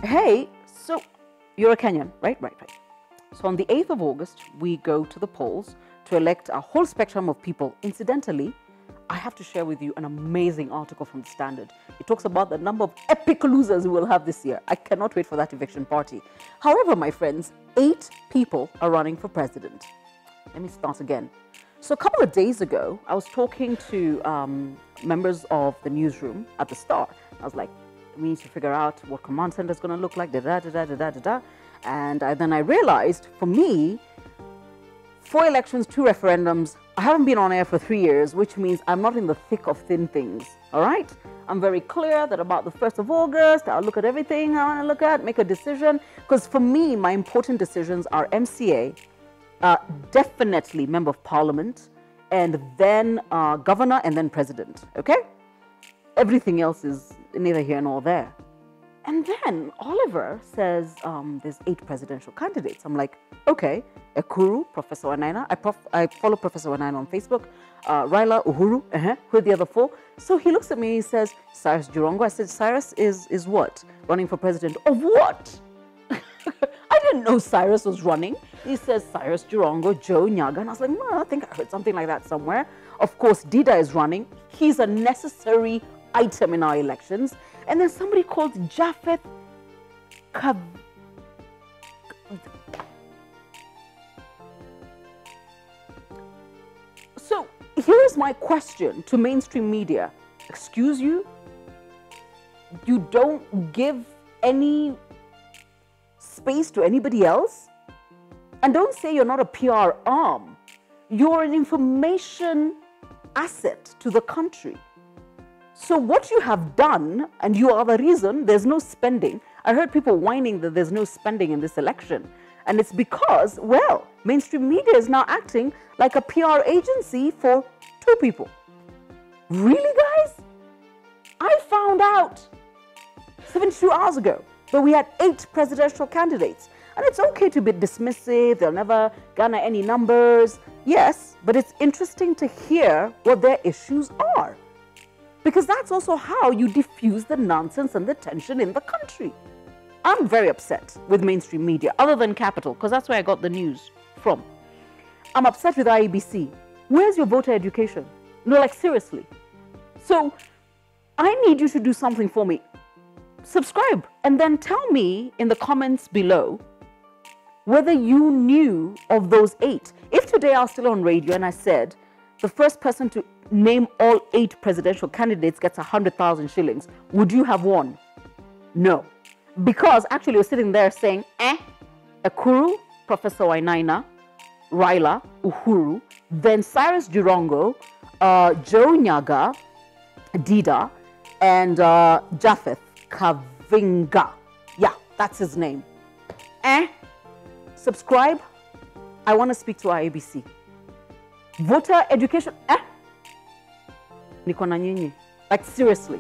Hey, so you're a Kenyan, right? Right. So on the 8th of August, we go to the polls to elect a whole spectrum of people. Incidentally, I have to share with you an amazing article from The Standard. It talks about the number of epic losers we will have this year. I cannot wait for that eviction party. However, my friends, 8 people are running for president. Let me start again. So a couple of days ago, I was talking to members of the newsroom at the Star. I was like, we need to figure out what command center is going to look like, And then I realized, for me, 4 elections, 2 referendums, I haven't been on air for 3 years, which means I'm not in the thick of thin things, all right? I'm very clear that about the 1st of August, I'll look at everything I want to look at, make a decision. Because for me, my important decisions are MCA, definitely Member of Parliament, and then Governor, and then President, okay? Everything else is neither here nor there. And then Oliver says there's 8 presidential candidates. I'm like, okay, Ekuru, Professor Wainaina. I follow Professor Wainaina on Facebook. Raila, Uhuru, who are the other 4? So he looks at me and he says, Cyrus Jirongo. I said, Cyrus is what? Running for president of what? I didn't know Cyrus was running. He says Cyrus Jirongo, Joe Nyaga. And I was like, I think I heard something like that somewhere. Of course, Dida is running. He's a necessary item in our elections. And then somebody called Japheth So here is my question to mainstream media. Excuse you? You don't give any space to anybody else? And don't say you're not a PR arm. You're an information asset to the country. So what you have done, and you are the reason there's no spending. I heard people whining that there's no spending in this election. And it's because, well, mainstream media is now acting like a PR agency for 2 people. Really, guys? I found out 72 hours ago that we had 8 presidential candidates. And it's okay to be dismissive, they'll never garner any numbers. Yes, but it's interesting to hear what their issues are. Because that's also how you diffuse the nonsense and the tension in the country. I'm very upset with mainstream media, other than Capital, because that's where I got the news from. I'm upset with IEBC. Where's your voter education? No, like seriously. So I need you to do something for me. Subscribe and then tell me in the comments below whether you knew of those 8. If today I was still on radio and I said the first person to name all 8 presidential candidates gets 100,000 shillings, would you have won? No. Because actually you're sitting there saying, Ekuru, Professor Wainaina, Raila, Uhuru, then Cyrus Jirongo, Joe Nyaga, Dida, and Japheth Kavinga. Yeah, that's his name. Subscribe. I want to speak to IEBC. Voter education. Niko na nyinyi. Like seriously.